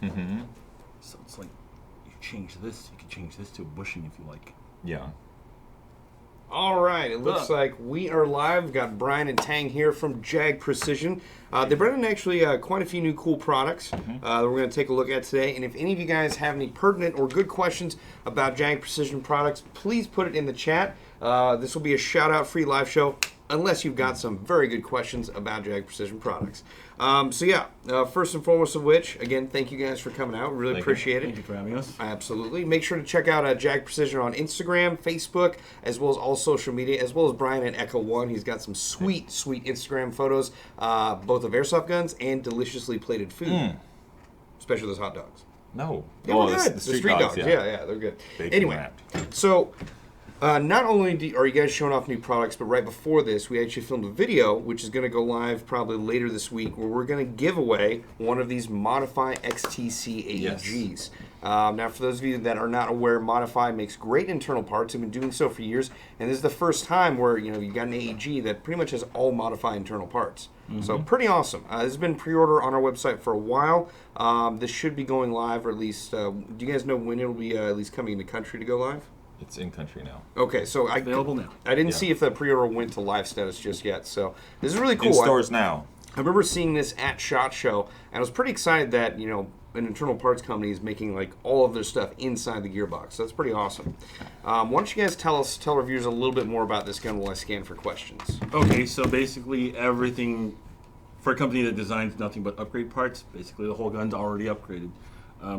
Mm-hmm. So it's like you change this, you can change this to a bushing if you like. Yeah. All right, it looks like we are live. We've got Brian and Tang here from JAG Precision. They brought in actually quite a few new cool products that we're going to take a look at today. And if any of you guys have any pertinent or good questions about JAG Precision products, please put it in the chat. This will be a shout-out free live show, unless you've got some very good questions about JAG Precision products. First and foremost of which, again, thank you guys for coming out. Really appreciate it. Thank you for having us. Absolutely. Make sure to check out JAG Precision on Instagram, Facebook, as well as all social media, as well as Brian at Echo1. He's got some sweet Instagram photos, both of airsoft guns and deliciously plated food, especially those hot dogs. No. Yeah, oh, they're good. the street dogs. Yeah, they're good. Bacon Anyway, wrapped. so not only are you guys showing off new products, but right before this, we actually filmed a video, which is going to go live probably later this week, where we're going to give away one of these Modify XTC AEGs. Yes. Now, for those of you that are not aware, Modify makes great internal parts. They've been doing so for years, and this is the first time where you got an AEG that pretty much has all Modify internal parts. So pretty awesome. This has been pre-order on our website for a while. This should be going live, or at least, do you guys know when it'll be at least coming into country to go live? It's in country now. Okay, so Available now. I didn't see if the pre-order went to live status just yet. So this is really cool. In stores now. I remember seeing this at SHOT Show, and I was pretty excited that an internal parts company is making like all of their stuff inside the gearbox. So that's pretty awesome. Why don't you guys tell our viewers a little bit more about this gun while I scan for questions? Okay, so basically everything for a company that designs nothing but upgrade parts, basically the whole gun's already upgraded.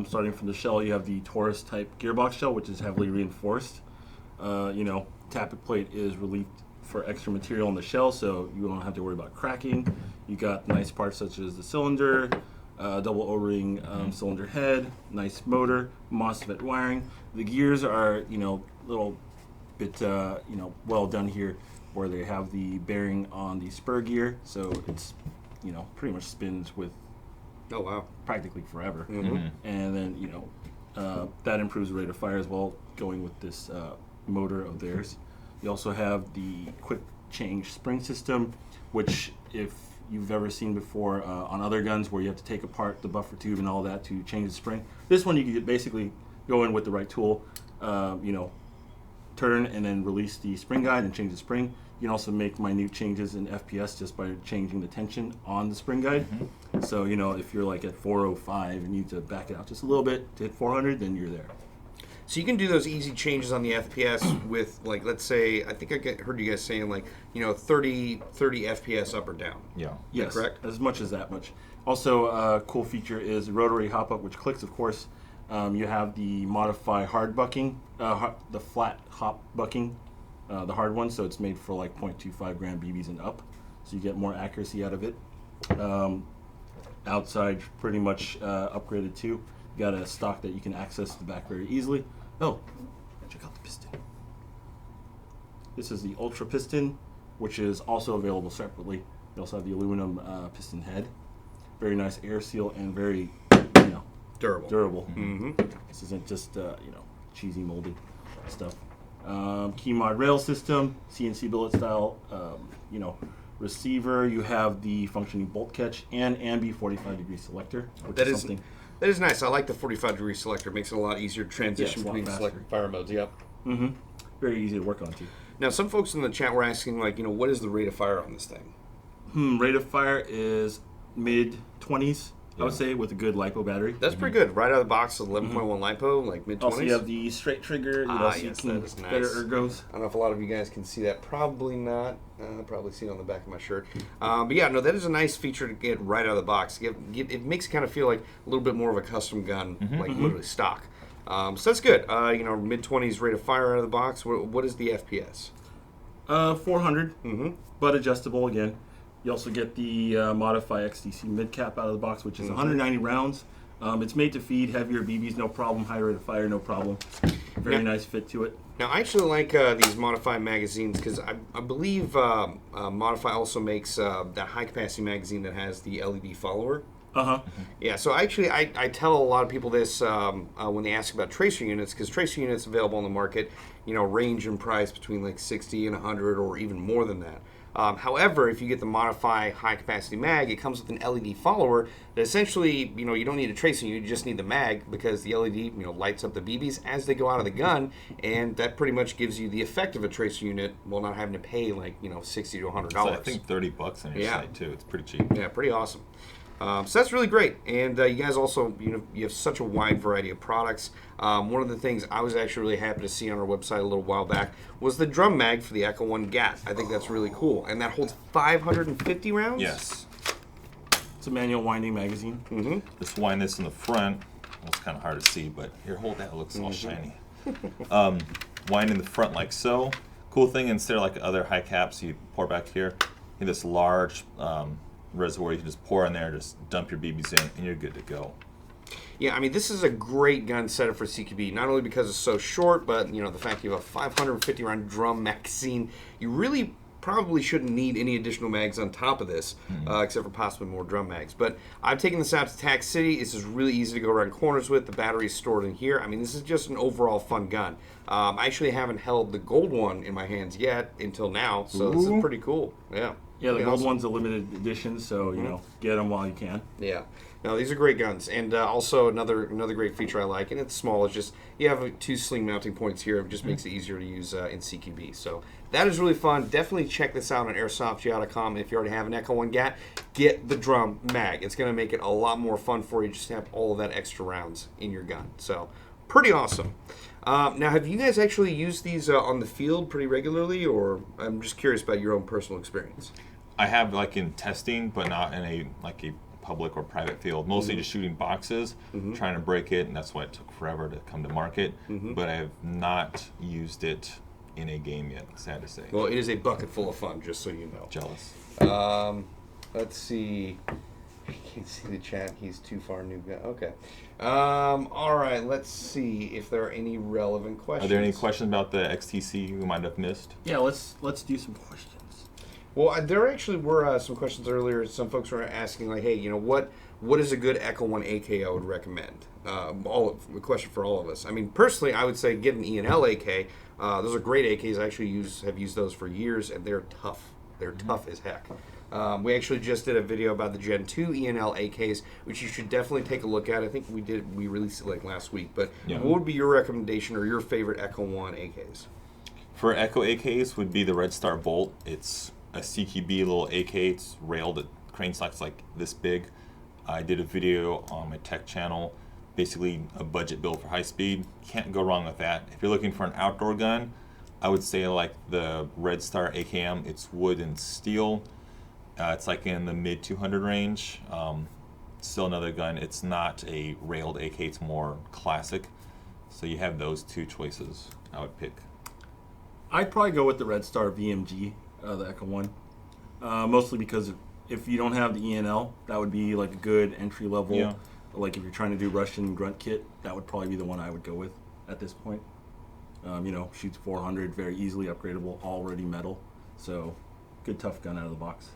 Starting from the shell, you have the Taurus type gearbox shell, which is heavily reinforced. Tappet plate is relieved for extra material in the shell, so you don't have to worry about cracking. You got nice parts such as the cylinder, double O-ring cylinder head, nice motor, MOSFET wiring. The gears are, a little bit, well done here, where they have the bearing on the spur gear, so it's, pretty much spins with. Oh, wow. Practically forever. Mm-hmm. And then, that improves the rate of fire as well, going with this motor of theirs. You also have the quick change spring system, which if you've ever seen before on other guns where you have to take apart the buffer tube and all that to change the spring. This one you can basically go in with the right tool, turn and then release the spring guide and change the spring. You can also make minute changes in FPS just by changing the tension on the spring guide. So, if you're like at 405 and you need to back it out just a little bit to hit 400, then you're there. So you can do those easy changes on the FPS with, like, let's say, I think I heard you guys saying, like, 30 FPS up or down. Yeah. Yes, correct? as much as that much. Also, a cool feature is rotary hop-up, which clicks, of course. You have the Modify hard bucking, the flat hop bucking, the hard one, so it's made for like 0.25 gram BBs and up, so you get more accuracy out of it. Outside, pretty much upgraded too. You got a stock that you can access the back very easily. Oh, check out the piston. This is the Ultra piston, which is also available separately. You also have the aluminum piston head. Very nice air seal and very, durable. Mm-hmm. This isn't just cheesy moldy stuff. Key mod rail system, CNC billet style, receiver. You have the functioning bolt catch and ambi 45-degree selector, which That is is something. That is nice. I like the 45-degree selector. It makes it a lot easier to transition Yeah, it's a lot between faster. select fire modes. Yep. Mm-hmm. Very easy to work on too. Now, some folks in the chat were asking, like, what is the rate of fire on this thing? Rate of fire is mid 20s, I would say, with a good LiPo battery. That's pretty good. Right out of the box, 11.1 LiPo, like mid 20s. Also, you have the straight trigger. So yes, you that can is nice. better ergos. I don't know if a lot of you guys can see that. Probably not. Probably see it on the back of my shirt. But yeah, no, that is a nice feature to get right out of the box. It makes it kind of feel like a little bit more of a custom gun, like literally stock. So that's good. Mid 20s rate of fire out of the box. What is the FPS? 400, but adjustable again. You also get the Modify XTC mid cap out of the box, which is 190 rounds. It's made to feed heavier BBs, no problem. High rate of fire, no problem. Very nice fit to it. Now, I actually like these Modify magazines because I believe Modify also makes that high-capacity magazine that has the LED follower. Yeah, so actually I tell a lot of people this when they ask about tracer units, because tracer units available on the market, range in price between like 60 and 100 or even more than that. However, if you get the Modify high capacity mag, it comes with an LED follower that essentially, you don't need a tracer, you just need the mag because the LED, lights up the BBs as they go out of the gun, and that pretty much gives you the effect of a tracer unit while not having to pay like, $60 to $100. So I think $30 on your site too. It's pretty cheap. Yeah, pretty awesome. So that's really great, and you guys also, you have such a wide variety of products. One of the things I was actually really happy to see on our website a little while back was the drum mag for the Echo1 GAT. I think that's really cool, and that holds 550 rounds? Yes. It's a manual winding magazine. Mm-hmm. Just wind this in the front. Well, it's kind of hard to see, but here, hold that. It looks all shiny. Wind in the front like so. Cool thing, instead of like other high caps, you pour back here. You have this large reservoir you can just pour in there, just dump your BBs in, and you're good to go. Yeah, I mean, this is a great gun setup for CQB, not only because it's so short, but, the fact you have a 550 round drum magazine. You really probably shouldn't need any additional mags on top of this, except for possibly more drum mags. But I've taken this out to Tac City. This is really easy to go around corners with. The battery's stored in here. I mean, this is just an overall fun gun. I actually haven't held the gold one in my hands yet until now, so this is pretty cool. Yeah. Yeah, the gold one's a limited edition, so get them while you can. Yeah, no, these are great guns, and also another great feature I like, and it's small. It's just you have 2 sling mounting points here. It just makes it easier to use in CQB. So that is really fun. Definitely check this out on AirsoftGA.com. If you already have an Echo1 GAT, get the drum mag. It's going to make it a lot more fun for you just to have all of that extra rounds in your gun. So pretty awesome. Now, have you guys actually used these on the field pretty regularly, or I'm just curious about your own personal experience? I have like in testing, but not in a public or private field. Mostly just shooting boxes, trying to break it, and that's why it took forever to come to market. But I have not used it in a game yet, sad to say. Well, it is a bucket full of fun, just so you know. Jealous. Let's see. I can't see the chat. He's too far new. Okay. All right. Let's see if there are any relevant questions. Are there any questions about the XTC we might have missed? Yeah, let's do some questions. Well, there actually were some questions earlier. Some folks were asking, like, hey, what is a good Echo1 AK I would recommend? A question for all of us. I mean, personally, I would say get an Enl AK. Those are great AKs. I actually have used those for years, and they're tough. They're tough as heck. We actually just did a video about the Gentoo Enl AKs, which you should definitely take a look at. I think we released it like last week. But what would be your recommendation or your favorite Echo1 AKs? For Echo AKs would be the Red Star Bolt. It's a CQB little AK. It's railed at crane stocks like this big. I did a video on my tech channel, basically a budget build for high speed. Can't go wrong with that. If you're looking for an outdoor gun, I would say like the Red Star AKM. It's wood and steel. It's like in the mid 200 range. Still another gun. It's not a railed AK. It's more classic. So you have those 2 choices I would pick. I'd probably go with the Red Star VMG. The Echo 1, mostly because if you don't have the ENL, that would be like a good entry level. Yeah. Like if you're trying to do Russian grunt kit, that would probably be the one I would go with at this point. Shoots 400, very easily upgradable, already metal, so good tough gun out of the box.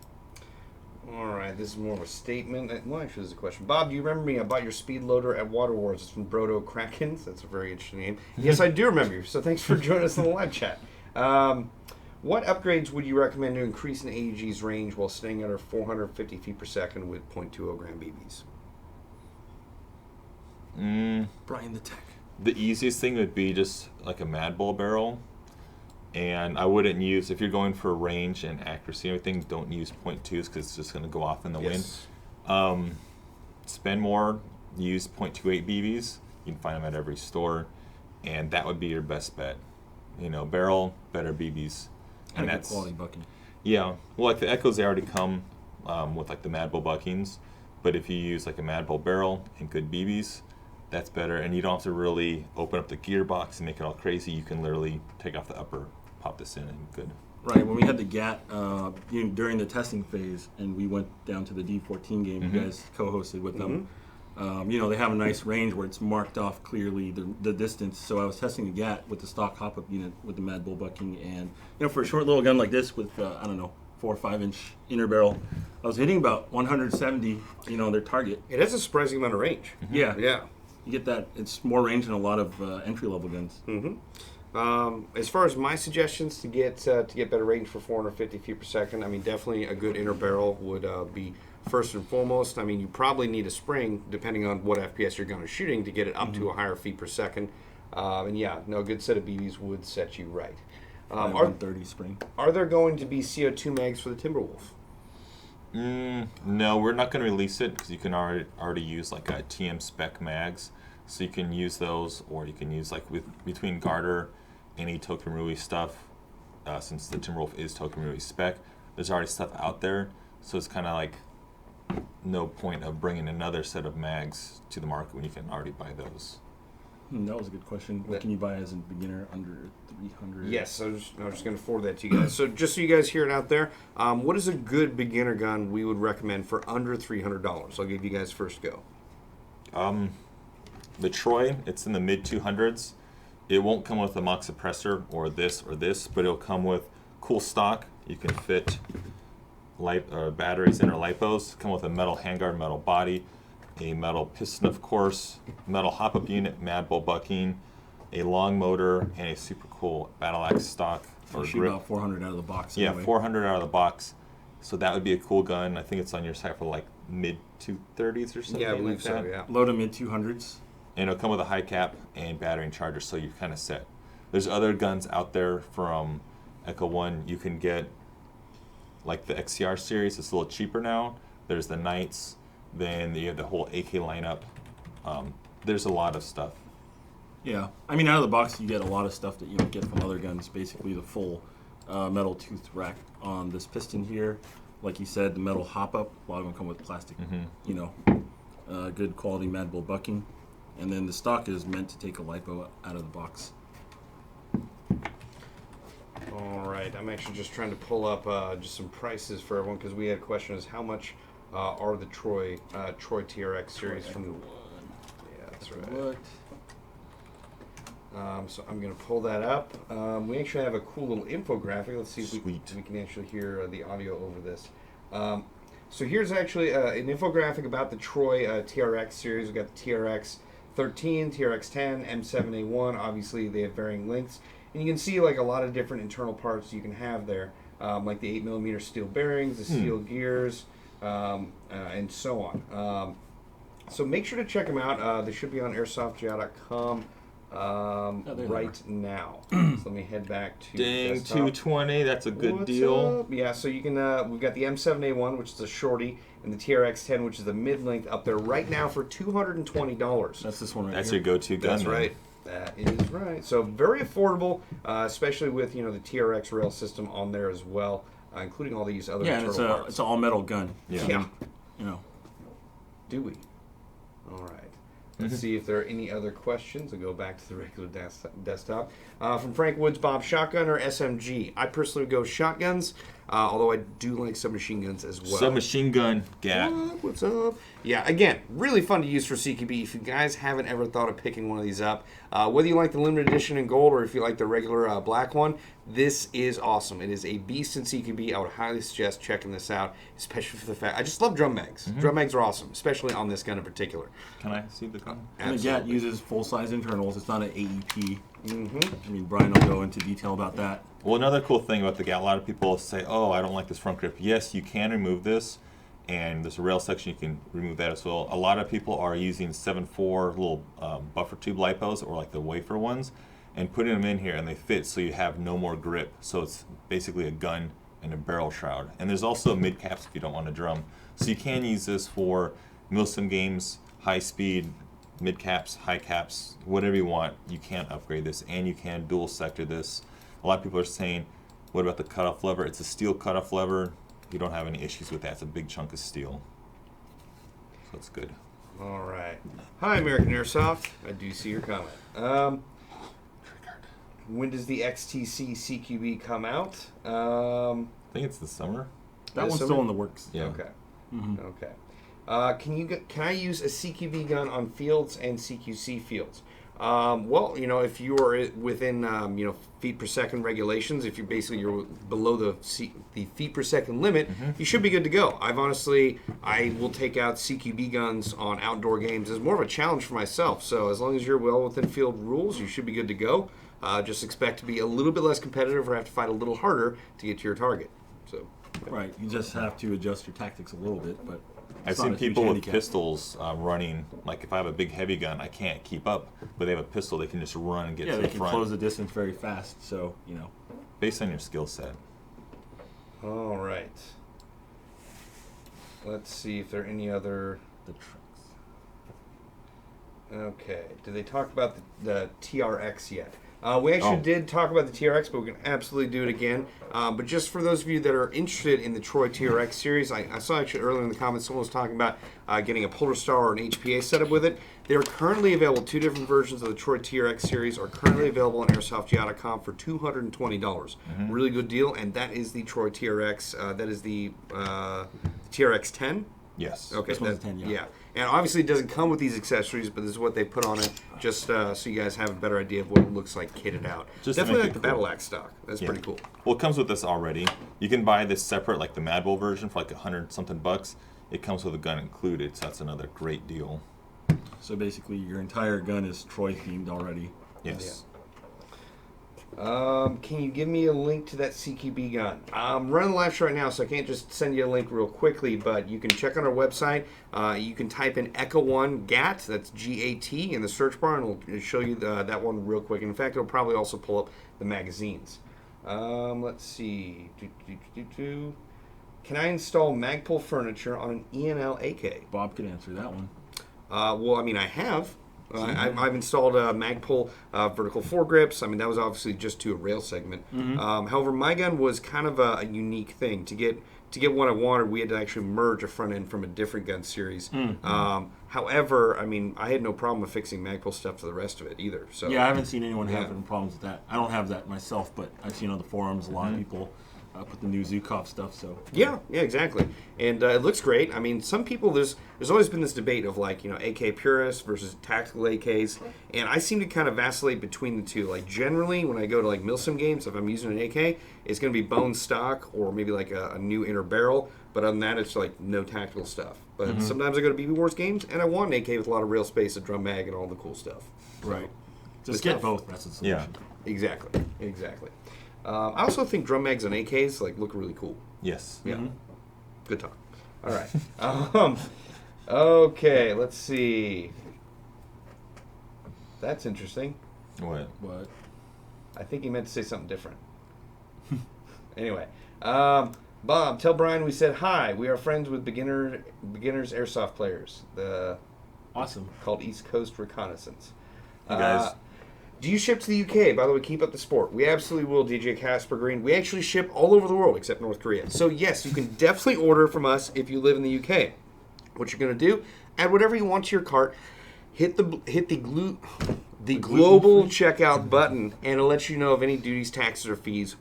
All right, this is more of a statement. Well, actually, this is a question. Bob, do you remember me? I bought your speed loader at Water Wars. It's from Brodo Krakens. That's a very interesting name. Yes, I do remember you. So thanks for joining us in the live chat. What upgrades would you recommend to increase an AEG's range while staying under 450 feet per second with .20 gram BBs? Brian the Tech. The easiest thing would be just like a Mad Bull barrel. And I wouldn't use, if you're going for range and accuracy and everything, don't use .2s because it's just going to go off in the wind. Spend more, use .28 BBs. You can find them at every store. And that would be your best bet. Barrel, better BBs. And that's quality bucking. Yeah, well, like the Echoes, they already come with like the Mad Bull buckings, but if you use like a Mad Bull barrel and good BBs, that's better. And you don't have to really open up the gearbox and make it all crazy. You can literally take off the upper, pop this in, and good. Right. When we had the GAT during the testing phase, and we went down to the D14 game, you guys co-hosted with them. They have a nice range where it's marked off clearly the distance. So I was testing the GAT with the stock hop-up unit with the Mad Bull bucking, and for a short little gun like this with 4 or 5 inch inner barrel, I was hitting about 170. Their target. It has a surprising amount of range. Yeah. Yeah. You get that. It's more range than a lot of entry level guns. As far as my suggestions to get better range for 450 feet per second, I mean, definitely a good inner barrel would be first and foremost. I mean, you probably need a spring, depending on what FPS you're going to shooting, to get it up to a higher feet per second. And yeah, no, a good set of BBs would set you right. 130 spring. Are there going to be CO2 mags for the Timberwolf? No, we're not going to release it because you can already use like a TM spec mags. So you can use those, or you can use like between Garter, any Tokamarui stuff. Since the Timberwolf is Tokamarui spec, there's already stuff out there. So it's kind of like no point of bringing another set of mags to the market when you can already buy those. That was a good question. What can you buy as a beginner under 300? Yes, I was just going to forward that to you guys. So just so you guys hear it out there, what is a good beginner gun we would recommend for under $300? I'll give you guys first go. The Troy, it's in the mid 200s. It won't come with a mock suppressor or this, but it'll come with cool stock. You can fit batteries in or lipos. Come with a metal handguard, metal body, a metal piston, of course, metal hop-up unit, mad bull bucking, a long motor, and a super cool Battleaxe Stock or shoot grip. About 400 out of the box. Yeah, anyway. 400 out of the box. So that would be a cool gun. I think it's on your site for like mid 230s or something. Yeah, I believe like so, that. yeah. Low to mid 200s. And it'll come with a high cap and battery and charger, so you're kind of set. There's other guns out there from Echo1. You can get like the XCR series. It's a little cheaper now. There's the Knights. Then you have the whole AK lineup. There's a lot of stuff. Yeah, I mean, out of the box, you get a lot of stuff that you don't get from other guns. Basically, the full metal tooth rack on this piston here. Like you said, the metal hop-up. A lot of them come with plastic, good quality Mad Bull bucking. And then the stock is meant to take a lipo out of the box. All right, I'm actually just trying to pull up just some prices for everyone because we had a question: is how much are the Troy TRX series from? Yeah, that's right. So I'm going to pull that up. We actually have a cool little infographic. Let's see if we can actually hear the audio over this. So here's actually an infographic about the Troy TRX series. We've got the TRX 13, TRX 10, M7A1. Obviously, they have varying lengths. And you can see like a lot of different internal parts you can have there, like the 8mm steel bearings, the steel gears, and so on. So make sure to check them out. They should be on airsoftja.com right now. So let me head back to Dang, desktop. 220, that's a good What's deal. up? Yeah, so you can, we've got the M7A1, which is a shorty, and the TRX 10, which is the mid-length, up there right now for $220. That's this one right That's here. your go-to gun. That's then. right. That is right. So very affordable, especially with the TRX rail system on there as well, including all these other Yeah, and internal parts. it's an all-metal gun. Yeah. Do we? All right. Let's see if there are any other questions. I'll go back to the regular desktop. From Frank Woods, Bob, shotgun or SMG? I personally would go shotguns, although I do like submachine guns as well. Submachine gun, GAT. What's up? Yeah, again, really fun to use for CQB. If you guys haven't ever thought of picking one of these up, whether you like the limited edition in gold or if you like the regular black one, this is awesome. It is a beast in CQB. I would highly suggest checking this out, especially for the fact I just love drum mags. Drum mags are awesome, especially on this gun in particular. Can I see the gun? And the GAT uses full-size internals. It's not an AEP. I mean, Brian will go into detail about that. Well, another cool thing about the GAT, a lot of people say, oh, I don't like this front grip. Yes, you can remove this, and there's a rail section, you can remove that as well. A lot of people are using 7.4 little buffer tube lipos, or like the wafer ones, and putting them in here, and they fit so you have no more grip. So it's basically a gun and a barrel shroud. And there's also mid caps if you don't want to drum. So you can use this for milsim games, high speed, mid caps, high caps, whatever you want. You can upgrade this, and you can dual sector this. A lot of people are saying, what about the cutoff lever? It's a steel cutoff lever. You don't have any issues with that. It's a big chunk of steel. So it's good. All right. Hi, American Airsoft. I do see your comment. When does the XTC CQB come out? I think it's the summer. That one's summer? still in the works. Yeah. Okay. Okay. Can I use a CQB gun on fields and CQC fields? Well, you know, if you are within you know, feet per second regulations, if you're below the feet per second limit, you should be good to go. I will take out CQB guns on outdoor games as more of a challenge for myself. So as long as you're well within field rules, you should be good to go. Just expect to be a little bit less competitive or have to fight a little harder to get to your target. So. Right, you just have to adjust your tactics a little bit, but I've seen people with pistols running. Like if I have a big heavy gun, I can't keep up, but they have a pistol, they can just run and get to the front. Yeah, they can close the distance very fast. So you know, based on your skill set. All right. Let's see if there are any other tricks. Okay. Did they talk about the TRX yet? We actually did talk about the TRX, but we can absolutely do it again. But just for those of you that are interested in the Troy TRX series, I saw actually earlier in the comments someone was talking about getting a Polestar or an HPA setup with it. They're currently available. 2 different versions of the Troy TRX series are currently available on AirsoftGI.com for $220. Really good deal, and that is the Troy TRX. That is the TRX 10. Yes. Okay. This one's 10, yeah. And obviously it doesn't come with these accessories, but this is what they put on it, just so you guys have a better idea of what it looks like kitted out. Just definitely like the cool. Battleaxe stock. That's pretty cool. Well, it comes with this already. You can buy this separate, like the Mad Bull version, for like $100-something bucks. It comes with a gun included, so that's another great deal. So basically, your entire gun is Troy themed already. Yes. Yeah. Can you give me a link to that CQB gun? I'm running the live show right now, so I can't just send you a link real quickly, but you can check on our website. You can type in Echo1 GAT, that's G80, in the search bar, and it'll show you that one real quick. In fact, it'll probably also pull up the magazines. Let's see. Can I install Magpul furniture on an ENL AK? Bob could answer that one. Well, I mean, I have. I've installed Magpul vertical foregrips. I mean, that was obviously just to a rail segment. However, my gun was kind of a unique thing. To get what I wanted, we had to actually merge a front end from a different gun series. However, I mean, I had no problem with fixing Magpul stuff to the rest of it either. So yeah, I haven't seen anyone having problems with that. I don't have that myself, but I've seen on the forums a lot of people put the new Zukov stuff. So yeah, exactly, and it looks great. I mean, some people there's always been this debate of like, you know, AK purists versus tactical AKs, and I seem to kind of vacillate between the two. Like generally, when I go to like Milsim games, if I'm using an AK, it's going to be bone stock or maybe like a new inner barrel. But other than that, it's like no tactical stuff. But sometimes I go to BB Wars games and I want an AK with a lot of rail space, a drum mag, and all the cool stuff. Right. Just get both. That's the solution. Yeah. Exactly. I also think drum mags on AKs like look really cool. Yes. Yeah. Good talk. All right. Okay, let's see. That's interesting. What? I think he meant to say something different. Anyway, Bob, tell Brian we said hi. We are friends with beginners airsoft players. Awesome. Called East Coast Reconnaissance. Hey guys. Do you ship to the UK? By the way, keep up the sport. We absolutely will, DJ Casper Green. We actually ship all over the world except North Korea. So yes, you can definitely order from us if you live in the UK. What you're going to do, add whatever you want to your cart, hit the global checkout button, and it'll let you know of any duties, taxes, or fees,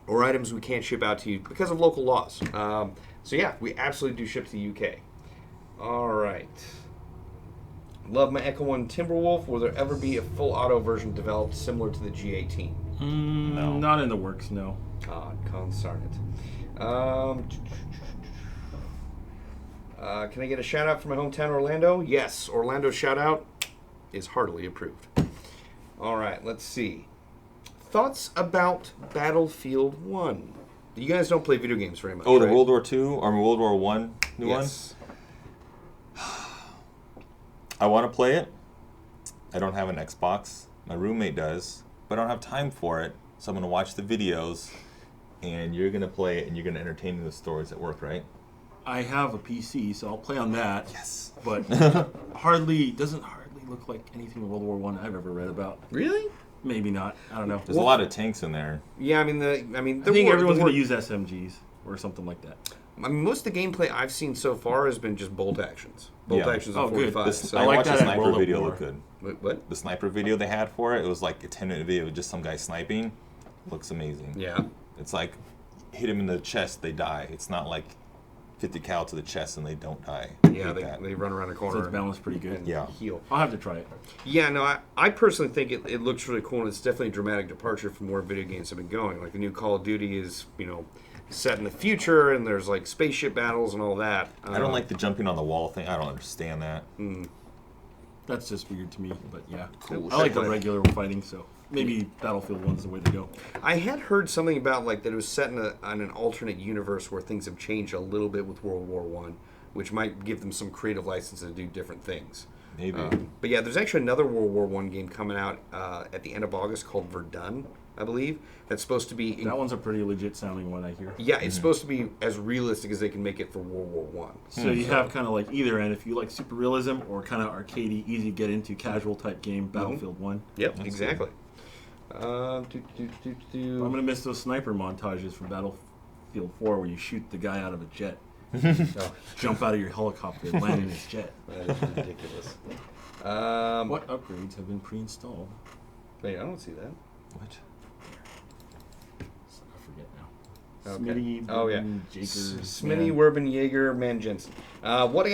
or items we can't ship out to you because of local laws. So yeah, we absolutely do ship to the UK. All right. Love my Echo1 Timberwolf. Will there ever be a full auto version developed similar to the G18? No. Not in the works, no. God, consarn it. Can I get a shout out from my hometown, Orlando? Yes, Orlando's shout out is heartily approved. All right, let's see. Thoughts about Battlefield 1? You guys don't play video games very much. Oh, the right? World War II or World War One new one? I want to play it. I don't have an Xbox. My roommate does, but I don't have time for it. So I'm going to watch the videos, and you're going to play it, and you're going to entertain me with stories at work, right? I have a PC, so I'll play on that. Yes. But doesn't hardly look like anything in World War I I've ever read about. Really? Maybe not. I don't know. There's a lot of tanks in there. Yeah, I think everyone's going to use SMGs or something like that. I mean, most of the gameplay I've seen so far has been just bolt actions. Bolt actions on 45. So I watched the sniper video look good. Wait, what? The sniper video they had for it, it was like a 10-minute video with just some guy sniping. Looks amazing. Yeah. It's like, hit him in the chest, they die. It's not like 50 cal to the chest and they don't die. Yeah, they run around the So corner. it's balanced pretty good. and Yeah. heal. I'll have to try it. Yeah, no, I personally think it looks really cool, and it's definitely a dramatic departure from where video games have been going. Like the new Call of Duty is, set in the future, and there's like spaceship battles and all that. I don't like the jumping on the wall thing. I don't understand that. That's just weird to me, but yeah. Cool. I like the regular fighting, so maybe Battlefield 1's the way to go. I had heard something about like that it was set in an alternate universe where things have changed a little bit with World War One, which might give them some creative license to do different things. Maybe. But yeah, there's actually another World War One game coming out at the end of August called Verdun, I believe. That's supposed to be. That one's a pretty legit sounding one, I hear. Yeah, it's supposed to be as realistic as they can make it for World War One. So you have kind of like either end. If you like super realism or kind of arcadey, easy to get into, casual type game, Battlefield 1. Yep, That's exactly. I'm going to miss those sniper montages from Battlefield 4 where you shoot the guy out of a jet. Jump out of your helicopter and land in his jet. That is ridiculous. What upgrades have been pre-installed? Wait, I don't see that. What? I forget now. Okay. Smitty, Oh, yeah. Jaeger, Smitty, man. Werben, Jaeger, Man Jensen. What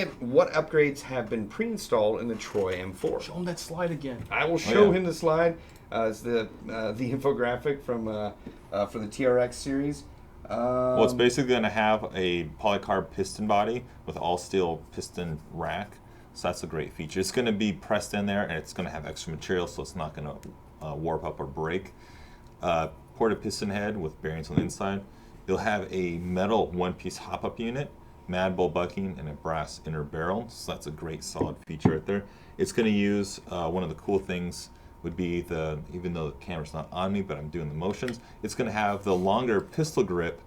upgrades have been pre-installed in the Troy M4? Show him that slide again. I will show yeah. him the slide. It's the infographic from for the TRX series. Well, it's basically going to have a polycarb piston body with all steel piston rack. So that's a great feature. It's going to be pressed in there, and it's going to have extra material, so it's not going to warp up or break. Ported piston head with bearings on the inside. You'll have a metal one-piece hop-up unit, mad bull bucking, and a brass inner barrel. So that's a great solid feature right there. It's going to use one of the cool things would be even though the camera's not on me, but I'm doing the motions, it's going to have the longer pistol grip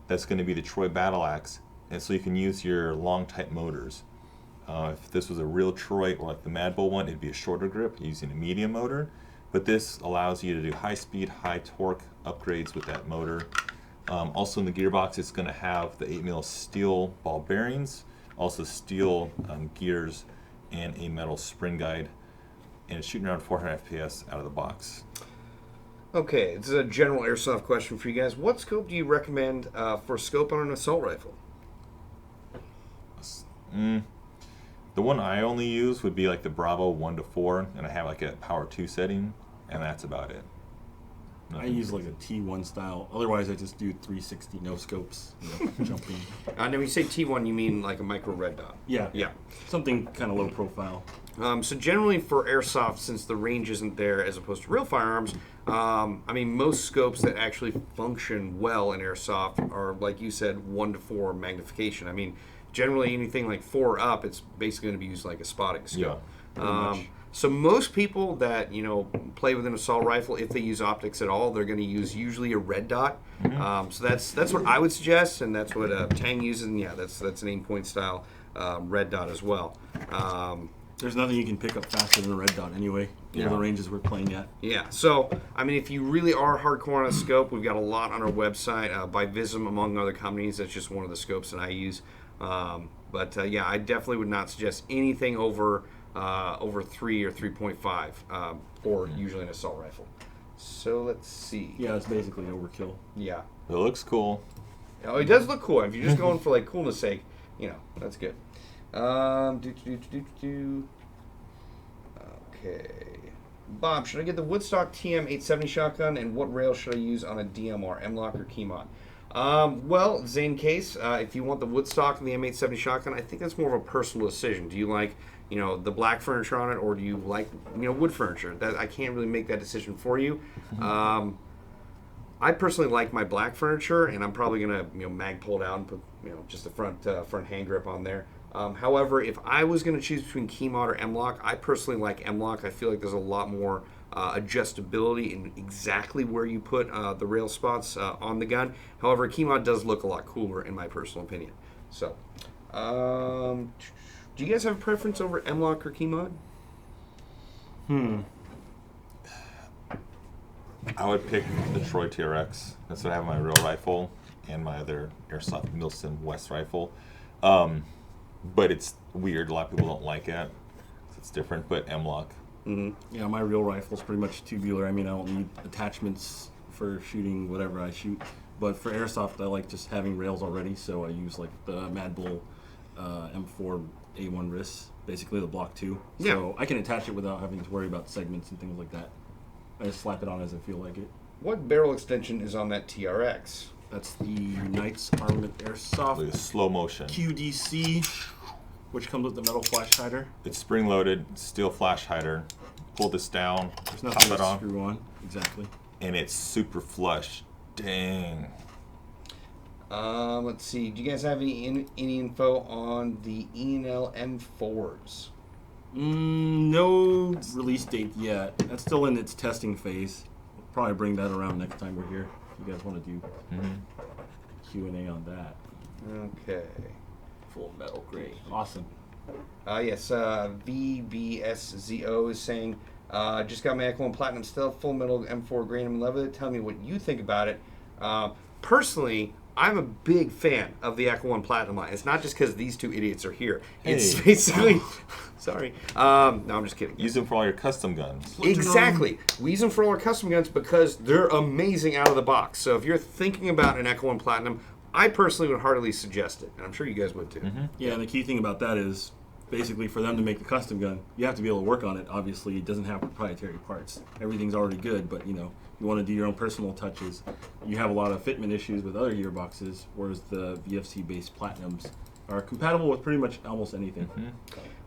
that's going to be the Troy Battleaxe, and so you can use your long type motors. If this was a real Troy or like the Mad Bull one, it'd be a shorter grip using a medium motor, but this allows you to do high speed, high torque upgrades with that motor. Also in the gearbox, it's going to have the 8mm steel ball bearings, also steel gears, and a metal spring guide. And it's shooting around 400 FPS out of the box. Okay, this is a general airsoft question for you guys. What scope do you recommend for scope on an assault rifle? The one I only use would be like the Bravo 1-4, and I have like a power 2 setting, and that's about it. I use like a T1 style. Otherwise, I just do 360 no scopes, jumping. Now, when you say T1, you mean like a micro red dot? Yeah. Yeah. Something kind of low profile. So generally for airsoft, since the range isn't there as opposed to real firearms, I mean, most scopes that actually function well in airsoft are, like you said, 1-4 magnification. I mean, generally anything like 4 up, it's basically going to be used like a spotting scope. much. So most people that play with an assault rifle, if they use optics at all, they're going to use usually a red dot. So that's what I would suggest, and that's what Tang uses. And yeah, that's an 8-point style red dot as well. There's nothing you can pick up faster than a red dot anyway. Yeah. The ranges we're playing at. Yeah, so, I mean, if you really are hardcore on a scope, we've got a lot on our website by Vism, among other companies. That's just one of the scopes that I use. But yeah, I definitely would not suggest anything over 3 or 3.5, or usually an assault rifle. So let's see. Yeah, it's basically overkill. Yeah. It looks cool. Oh, it does look cool. If you're just going for like coolness sake, that's good. Okay. Bob, should I get the Woodstock TM870 shotgun, and what rail should I use on a DMR, M-Lock or Keymod? Well, Zane Case, if you want the Woodstock and the M870 shotgun, I think that's more of a personal decision. Do you like, the black furniture on it, or do you like, wood furniture? That I can't really make that decision for you. I personally like my black furniture, and I'm probably gonna, mag pull it out and put, just the front hand grip on there. However, if I was going to choose between Keymod or M-Lock, I personally like M-Lock. I feel like there's a lot more adjustability in exactly where you put the rail spots on the gun. However, Keymod does look a lot cooler, in my personal opinion. So, do you guys have a preference over M-Lock or Keymod? I would pick the Troy TRX. That's what I have on my real rifle and my other Airsoft Milson West rifle. But it's weird. A lot of people don't like it. It's different, but M-Lock. Yeah, my real rifle's pretty much tubular. I mean, I don't need attachments for shooting whatever I shoot. But for airsoft, I like just having rails already, so I use like the Mad Bull M4 A1 wrists, basically the Block 2. Yeah. So I can attach it without having to worry about segments and things like that. I just slap it on as I feel like it. What barrel extension is on that TRX? That's the Knights Armament Airsoft With slow motion. QDC, which comes with the metal flash hider. It's spring loaded, steel flash hider. Pull this down, There's pop nothing it to on, screw on. Exactly. and it's super flush. Dang. Let's see. Do you guys have any info on the E&L M4s? No release date yet. That's still in its testing phase. We'll probably bring that around next time we're here. If you guys want to do Q&A on that. Okay. Full metal gray. Awesome. Yes, VBSZO is saying, just got my Echo1 Platinum Stealth Full Metal M4 Grain and love it. Tell me what you think about it. Personally, I'm a big fan of the Echo1 Platinum line. It's not just because these two idiots are here. It's Hey. basically, sorry. No, I'm just kidding. Use them for all your custom guns. Exactly. We use them for all our custom guns because they're amazing out of the box. So if you're thinking about an Echo1 Platinum, I personally would heartily suggest it. And I'm sure you guys would too. Yeah, and the key thing about that is basically for them to make the custom gun, you have to be able to work on it. Obviously, it doesn't have proprietary parts. Everything's already good, but you want to do your own personal touches. You have a lot of fitment issues with other gearboxes, whereas the VFC-based Platinums are compatible with pretty much almost anything.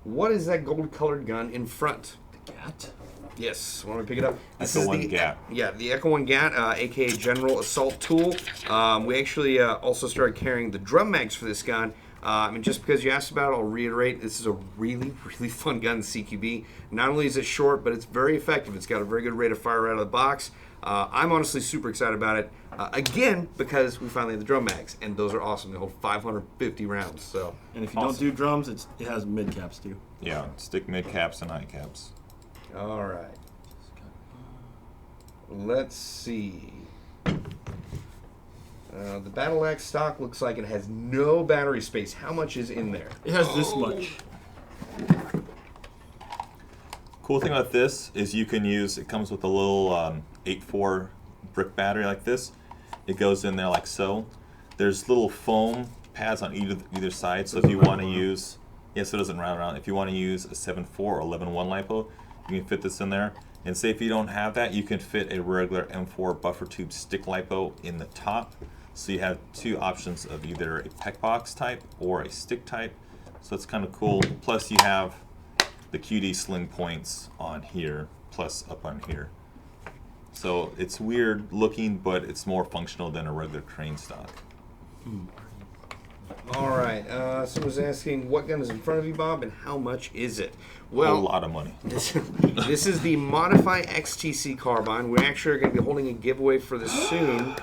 What is that gold-colored gun in front? The GAT. Yes, why don't we pick it up? This Echo1 is the GAT. Yeah, the Echo1 GAT, aka General Assault Tool. We actually also started carrying the drum mags for this gun. Just because you asked about it, I'll reiterate, this is a really, really fun gun, CQB. Not only is it short, but it's very effective. It's got a very good rate of fire out of the box. I'm honestly super excited about it. Again, because we finally have the drum mags, and those are awesome. They hold 550 rounds. So, And if you don't do drums, it has mid caps too. Yeah, stick mid caps and eye caps. all right. Let's see. The Battleaxe Stock looks like it has no battery space. How much is in there? It has this much. Cool thing about this is you can use, it comes with a little 8.4 brick battery like this. It goes in there like so. There's little foam pads on either side, so if you want to use, yes, it doesn't round around. If you want to use a 7.4 or 11.1 LiPo, you can fit this in there. And say if you don't have that, you can fit a regular M4 buffer tube stick LiPo in the top. So you have two options of either a PEC box type or a stick type. So that's kind of cool. Plus you have the QD sling points on here, plus up on here. So it's weird looking, but it's more functional than a regular crane stock. All right. Someone's asking, what gun is in front of you, Bob, and how much is it? A Well, lot of money. this is the Modify XTC carbine. We actually are going to be holding a giveaway for this soon.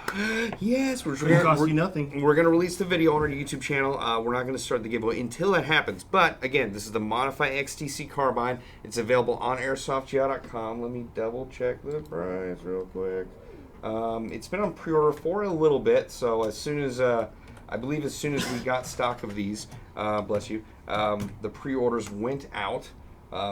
Yes, It's going to cost you nothing. We're going to release the video on our YouTube channel. We're not going to start the giveaway until that happens. But again, this is the Modify XTC carbine. It's available on airsoftga.com. Let me double check the price real quick. It's been on pre-order for a little bit, so as soon as I believe as soon as we got stock of these, bless you, the pre-orders went out.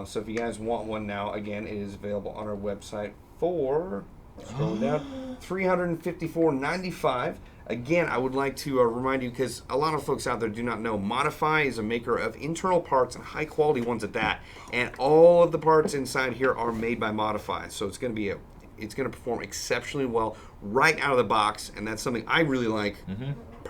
So if you guys want one now, again, it is available on our website for, scrolling down, $354.95. Again, I would like to remind you, because a lot of folks out there do not know, Modify is a maker of internal parts and high quality ones at that. And all of the parts inside here are made by Modify. So it's going to be it's going to perform exceptionally well right out of the box, and that's something I really like.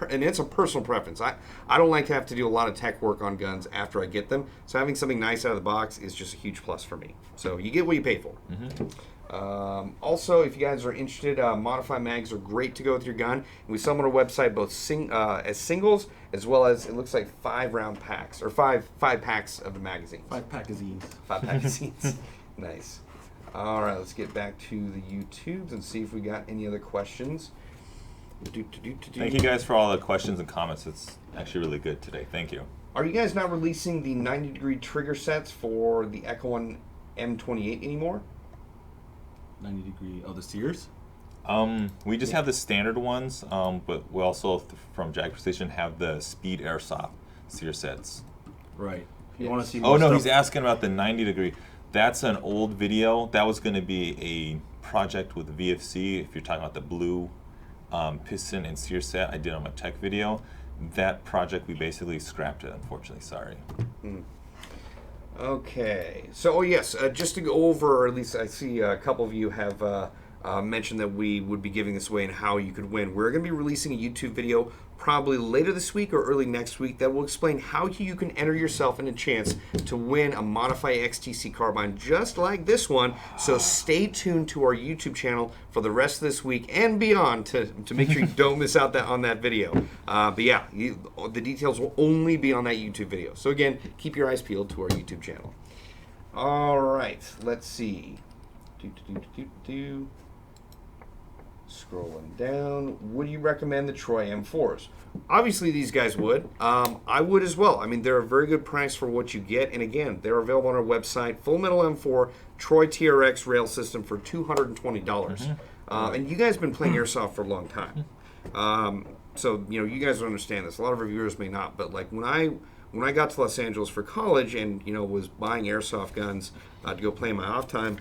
And it's a personal preference. I don't like to have to do a lot of tech work on guns after I get them, so having something nice out of the box is just a huge plus for me. So you get what you pay for. Also, if you guys are interested, Modify mags are great to go with your gun. And we sell them on our website both as singles as well as, it looks like 5-round packs, or five packs of the magazines. 5 magazines. 5 magazines. Nice. All right, let's get back to the YouTubes and see if we got any other questions. Thank you guys for all the questions and comments. It's actually really good today. Thank you. Are you guys not releasing the 90-degree trigger sets for the Echo1 M28 anymore? 90 degree. Oh, the Sears? We just have the standard ones, but we also, from JAG Precision, have the Speed Airsoft sear sets. Right. If you want to see Oh, more no, stuff, he's asking about the 90 degree. That's an old video. That was going to be a project with VFC, if you're talking about the blue piston and sear set I did on my tech video. That project we basically scrapped it, unfortunately. Sorry. Okay. So, oh yes, just to go over, or at least I see a couple of you have mentioned that we would be giving this away and how you could win. We're going to be releasing a YouTube video probably later this week or early next week that will explain how you can enter yourself in a chance to win a Modify XTC carbine just like this one. So stay tuned to our YouTube channel for the rest of this week and beyond to make sure you don't miss out on that video. But yeah, the details will only be on that YouTube video. So again, keep your eyes peeled to our YouTube channel. All right, let's see. Scrolling down, would you recommend the Troy M4s? Obviously, these guys would. I would as well. I mean, they're a very good price for what you get. And again, they're available on our website. Full Metal M4 Troy TRX rail system for $220. And you guys have been playing Airsoft for a long time. So, you know, you guys will understand this. A lot of our viewers may not. But, like, when I got to Los Angeles for college and, you know, was buying Airsoft guns to go play in my off time,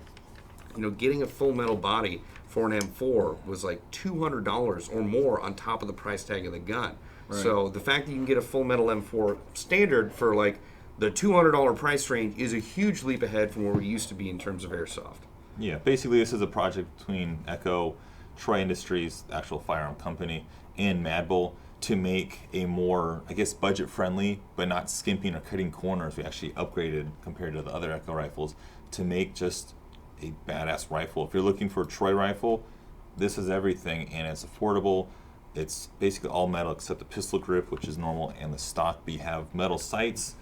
you know, getting a full metal body for an M4 was like $200 or more on top of the price tag of the gun. Right. So the fact that you can get a full metal M4 standard for like the $200 price range is a huge leap ahead from where we used to be in terms of Airsoft. Yeah, basically this is a project between Echo, Troy Industries, the actual firearm company, and Mad Bull to make a more, I guess, budget-friendly, but not skimping or cutting corners. We actually upgraded compared to the other Echo rifles to make just a badass rifle. If you're looking for a Troy rifle, this is everything, and it's affordable. It's basically all metal except the pistol grip, which is normal, and the stock. But you have metal sights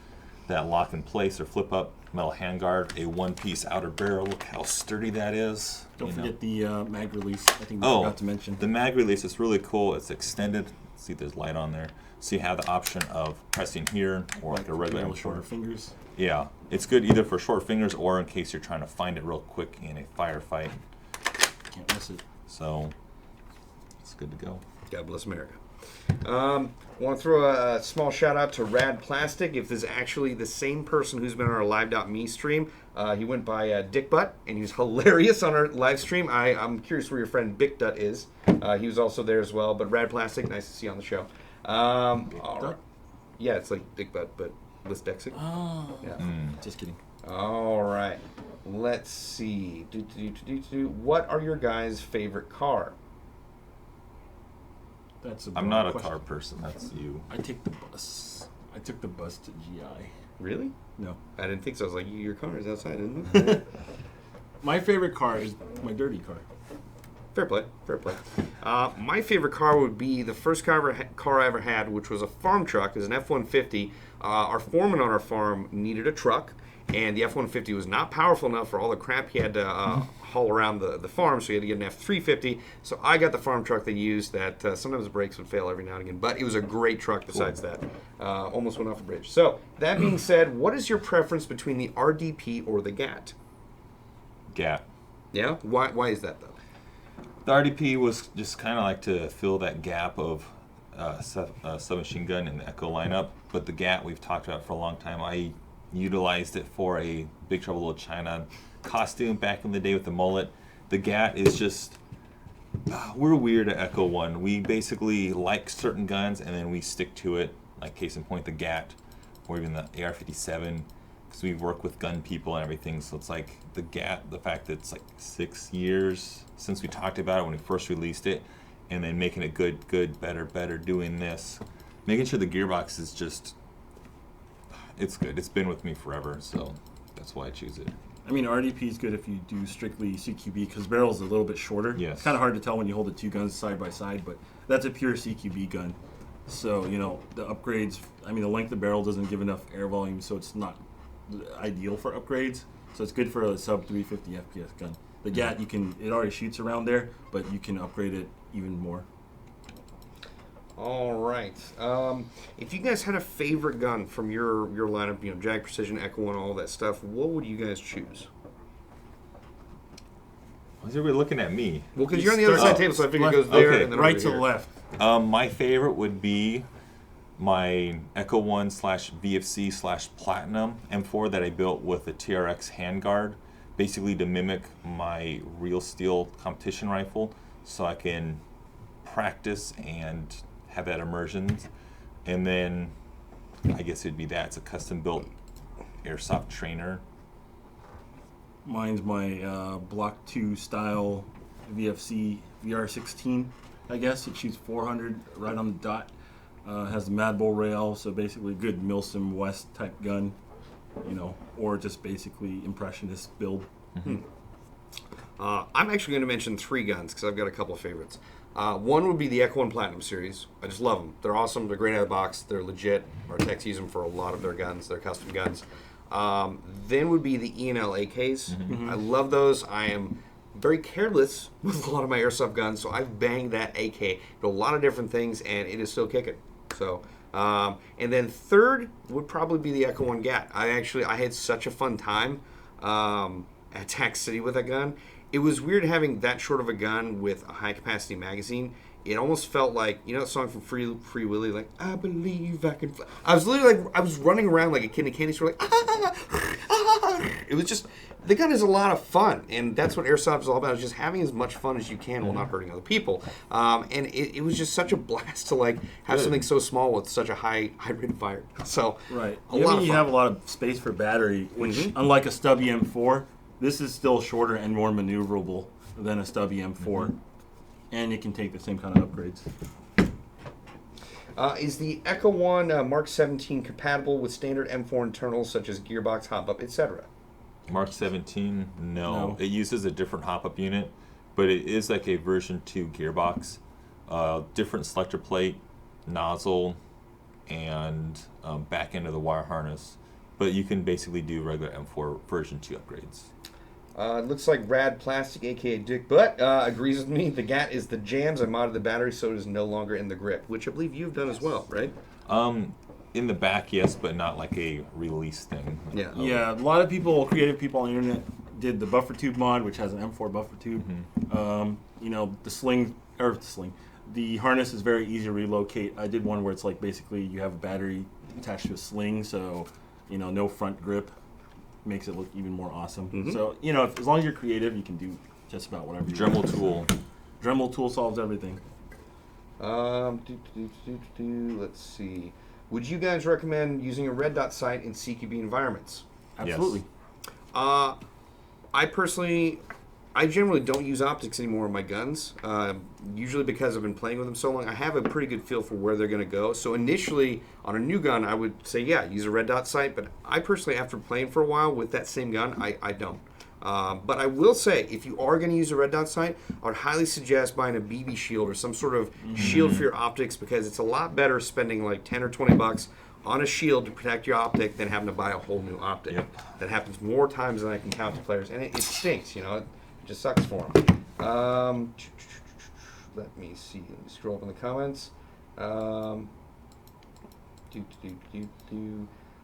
that lock in place or flip up, metal handguard, a one-piece outer barrel. Look how sturdy that is. Don't forget the mag release. I think we forgot to mention. The mag release is really cool. It's extended. See, there's light on there. So you have the option of pressing here or like a regular with shorter fingers. Yeah, it's good either for short fingers or in case you're trying to find it real quick in a firefight. Can't miss it. So it's good to go. God bless America. Want to throw a small shout out to Rad Plastic. If this is actually the same person who's been on our Live.me stream, he went by Dick Butt, and he was hilarious on our live stream. I'm curious where your friend Bick Dutt is. He was also there as well. But Rad Plastic, nice to see you on the show. Yeah, it's like Dick Butt, but with Dexic. Oh, yeah. Just kidding. All right, let's see. What are your guys' favorite car? I'm not a car person. That's you. I take the bus. I took the bus to GI. Really? No. I didn't think so. I was like, your car is outside, isn't it? My favorite car is my dirty car. Fair play. Fair play. My favorite car would be the first car I ever had, which was a farm truck. It was an F-150. Our foreman on our farm needed a truck, and the F-150 was not powerful enough for all the crap he had to haul around the farm, so he had to get an F-350. So I got the farm truck they used that sometimes the brakes would fail every now and again, but it was a great truck besides that. Almost went off a bridge. So that being said, what is your preference between the RDP or the GAT? GAT. Yeah? Why is that, though? The RDP was just kind of like to fill that gap of submachine gun in the Echo lineup, but the GAT we've talked about for a long time. I utilized it for a Big Trouble Little China costume back in the day with the mullet. The GAT is just, we're weird at Echo 1. We basically like certain guns and then we stick to it, like case in point the GAT or even the AR-57, because we work with gun people and everything. So it's like the GAT, the fact that it's like 6 years since we talked about it when we first released it, and then making it good, better, doing this. Making sure the gearbox is just, it's good. It's been with me forever, so that's why I choose it. I mean, RDP is good if you do strictly CQB because barrel is a little bit shorter. Yes. It's kind of hard to tell when you hold the two guns side by side, but that's a pure CQB gun. So, you know, the upgrades, I mean, the length of the barrel doesn't give enough air volume, so it's not ideal for upgrades. So it's good for a sub 350 FPS gun. The GAT, it already shoots around there, but you can upgrade it even more. All right. If you guys had a favorite gun from your lineup, you know, JAG Precision, Echo 1, all that stuff, what would you guys choose? Why is everybody looking at me? Well, because you're on the other side of the table, so I figure it goes there and then right over to here. the left. My favorite would be my Echo 1 /VFC /Platinum M4 that I built with a TRX handguard, basically to mimic my real steel competition rifle, so I can practice and have that immersion. And then I guess it'd be that. It's a custom built airsoft trainer. Mine's my Block 2 style VFC VR16, I guess. It shoots 400 right on the dot. Has the Mad Bull rail, so basically good Milsim West type gun, you know, or just basically impressionist build. I'm actually going to mention 3 guns because I've got a couple of favorites. One would be the Echo1 Platinum series. I just love them. They're awesome. They're great out of the box. They're legit. Our techs use them for a lot of their guns, their custom guns. Then would be the En AKs. I love those. I am very careless with a lot of my airsoft guns, so I've banged that AK to a lot of different things, and it is still kicking. So, and then third would probably be the Echo1 GAT. I had such a fun time at Tax City with that gun. It was weird having that short of a gun with a high capacity magazine. It almost felt like, you know, that song from Free Willy, like, I believe I can fly. I was literally like, I was running around like a kid in a candy store, like, It was just, the gun is a lot of fun, and that's what airsoft is all about, is just having as much fun as you can while not hurting other people. And it was just such a blast to, like, have something so small with such a high rate of fire. So, Right. You have a lot of space for battery, which, unlike a stubby M4, this is still shorter and more maneuverable than a stubby M4. And it can take the same kind of upgrades. Is the Echo1 Mark 17 compatible with standard M4 internals such as gearbox, hop-up, etc.? Mark 17, no. No. It uses a different hop-up unit, but it is like a version 2 gearbox. Different selector plate, nozzle, and back end of the wire harness. But you can basically do regular M4 version 2 upgrades. It looks like Rad Plastic, aka Dick Butt, agrees with me. The GAT is the jams. I modded the battery so it is no longer in the grip, which I believe you've done as well, right? In the back, yes, but not like a release thing. Yeah. Yeah, a lot of people, creative people on the internet, did the buffer tube mod, which has an M4 buffer tube. You know, the harness is very easy to relocate. I did one where it's like basically you have a battery attached to a sling, so, you know, no front grip. Makes it look even more awesome. So, you know, as long as you're creative, you can do just about whatever you want. Dremel tool. Dremel tool solves everything. Let's see. Would you guys recommend using a red dot sight in CQB environments? Absolutely. I generally don't use optics anymore on my guns, usually because I've been playing with them so long. I have a pretty good feel for where they're going to go. So initially, on a new gun, I would say, yeah, use a red dot sight. But I personally, after playing for a while with that same gun, I don't. But I will say, if you are going to use a red dot sight, I would highly suggest buying a BB shield or some sort of shield for your optics, because it's a lot better spending like 10 or 20 bucks on a shield to protect your optic than having to buy a whole new optic. That happens more times than I can count to players, and it stinks, you know. It just sucks for them. Let me see. Let me scroll up in the comments.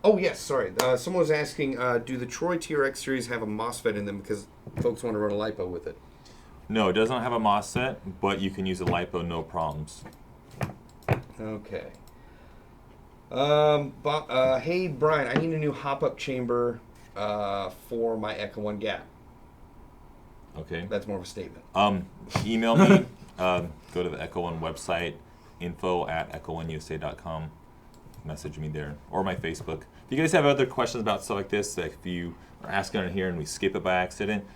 Oh, yes, sorry. Someone was asking, do the Troy TRX series have a MOSFET in them, because folks want to run a LiPo with it? No, it doesn't have a MOSFET, but you can use a LiPo, no problems. Okay. Hey, Brian, I need a new hop-up chamber for my Echo1 GAT. Okay. That's more of a statement. Email me. Go to the Echo1 website, info@echo1usa.com. Message me there, or my Facebook. If you guys have other questions about stuff like this, like if you are asking on here and we skip it by accident,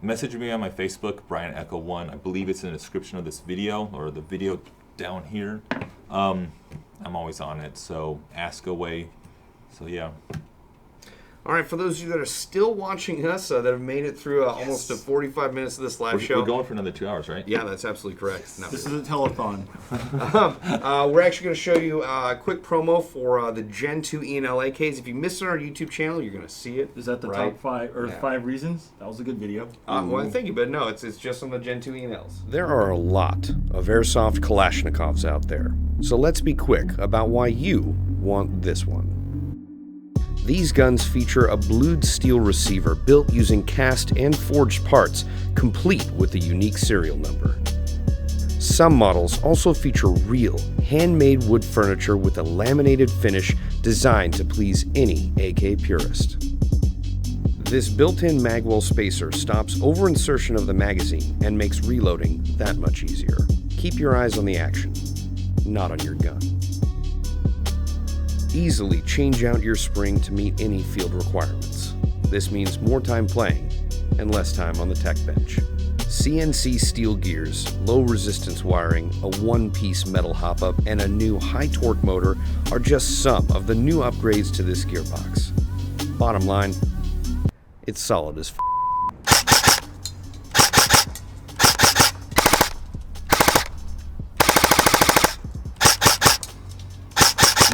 message me on my Facebook, Brian Echo1. I believe it's in the description of this video, or the video down here. I'm always on it, so ask away. So yeah. All right, for those of you that are still watching us, that have made it through almost 45 minutes of this live show. We're going for another 2 hours, right? Yeah, that's absolutely correct. No. This is a telethon. We're actually going to show you a quick promo for the Gentoo En AKs. If you missed it on our YouTube channel, you're going to see it. Is that the top 5 or 5 reasons? That was a good video. Well, thank you, but no, it's just on the Gentoo En. There are a lot of airsoft Kalashnikovs out there, so let's be quick about why you want this one. These guns feature a blued steel receiver built using cast and forged parts, complete with a unique serial number. Some models also feature real, handmade wood furniture with a laminated finish designed to please any AK purist. This built-in magwell spacer stops over-insertion of the magazine and makes reloading that much easier. keep your eyes on the action, not on your gun. Easily change out your spring to meet any field requirements. This means more time playing and less time on the tech bench. CNC steel gears, low resistance wiring, a one-piece metal hop-up, and a new high-torque motor are just some of the new upgrades to this gearbox. Bottom line, it's solid as f***.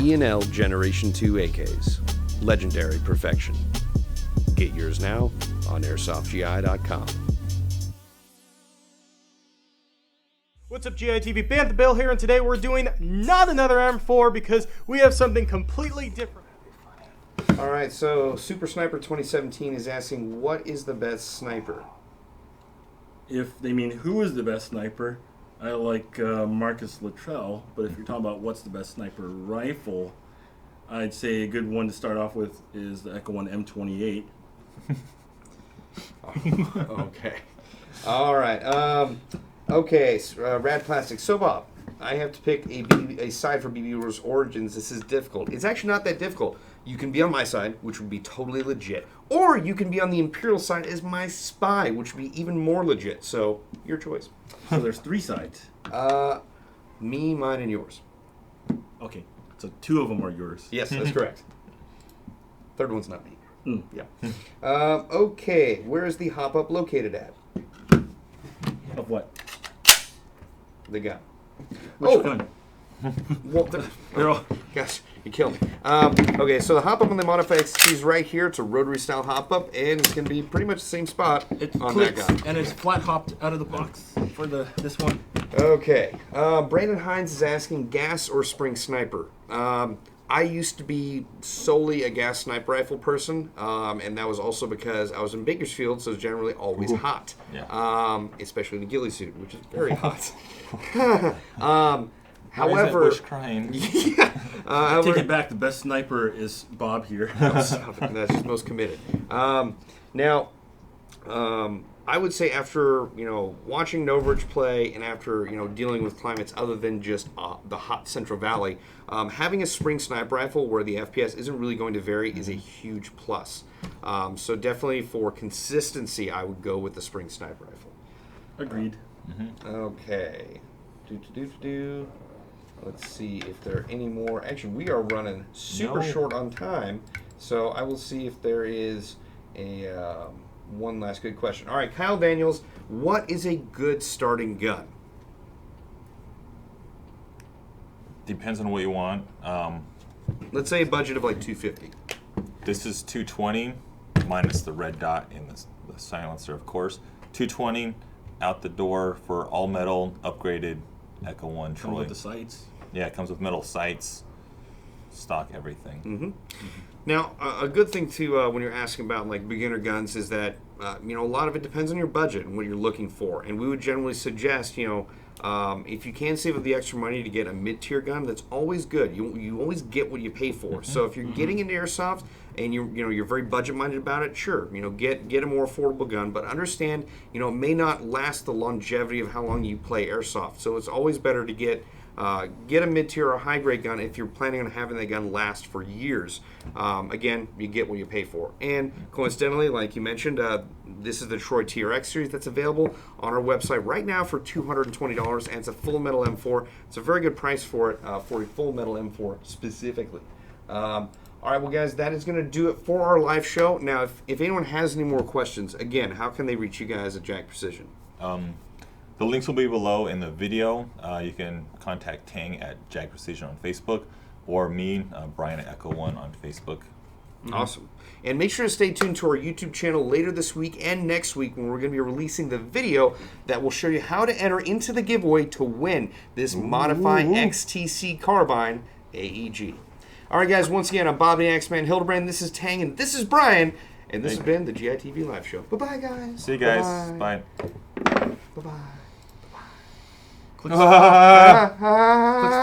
E&L Generation 2 AKs. Legendary perfection. Get yours now on airsoftgi.com. What's up, GITV? Bantha Bill here, and today we're doing not another M4 because we have something completely different. All right, so Super Sniper 2017 is asking, what is the best sniper? If they mean who is the best sniper, I like Marcus Luttrell. But if you're talking about what's the best sniper rifle, I'd say a good one to start off with is the Echo1 M28. Okay. All right. Okay, Rad Plastic. So, Bob, I have to pick a side for BB Origins. This is difficult. It's actually not that difficult. You can be on my side, which would be totally legit. Or you can be on the Imperial side as my spy, which would be even more legit. So, your choice. So there's 3 sides. Me, mine, and yours. Okay, so 2 of them are yours. Yes, that's correct. Third one's not me. Mm. Yeah. Okay, where is the hop-up located at? Of what? The gun. Which gun? Well, They're all... gosh, you killed me. Okay, so the hop-up on the Modified XT is right here. It's a rotary-style hop-up, and it's going to be pretty much the same spot It on clicks, that gun. and it's flat hopped out of the box for this one. Okay, Brandon Hines is asking, gas or spring sniper? I used to be solely a gas sniper rifle person, and that was also because I was in Bakersfield, so it's generally always hot. Yeah. Especially in a ghillie suit, which is very hot. However, However, Bush crying. yeah. Take it back. The best sniper is Bob here. Stop it. That's just most committed. Now, I would say after watching Noverge play and after dealing with climates other than just the hot Central Valley, having a spring sniper rifle where the FPS isn't really going to vary is a huge plus. So definitely for consistency, I would go with the spring sniper rifle. Agreed. Okay. Let's see if there are any more. Actually, we are running super short on time, so I will see if there is a one last good question. All right, Kyle Daniels, what is a good starting gun? Depends on what you want. Let's say a budget of like $250. This is 220 minus the red dot in the silencer, of course. 220 out the door for all metal upgraded Echo1 Come Troy. with the sights. Yeah, it comes with metal sights, stock, everything. Now, a good thing too when you're asking about like beginner guns is that a lot of it depends on your budget and what you're looking for. And we would generally suggest if you can save up the extra money to get a mid-tier gun, that's always good. You always get what you pay for. So if you're getting into airsoft and you're very budget-minded about it, sure, get a more affordable gun, but understand it may not last the longevity of how long you play airsoft. So it's always better to get a mid-tier or high-grade gun if you're planning on having that gun last for years. Again, you get what you pay for. And coincidentally, like you mentioned, this is the Troy TRX series that's available on our website right now for $220, and it's a full metal M4. It's a very good price for it, for a full metal M4 specifically. All right, well, guys, that is going to do it for our live show. Now, if anyone has any more questions, again, how can they reach you guys at JAG Precision? The links will be below in the video. You can contact Tang at JAG Precision on Facebook, or me, Brian at Echo1 on Facebook. Awesome. And make sure to stay tuned to our YouTube channel later this week and next week when we're going to be releasing the video that will show you how to enter into the giveaway to win this Modified XTC Carbine AEG. All right, guys, once again, I'm Bob the Axeman Hildebrand. This is Tang, and this is Brian, and this has been the GITV Live Show. Bye-bye, guys. See you guys. Bye. Bye-bye. Bye.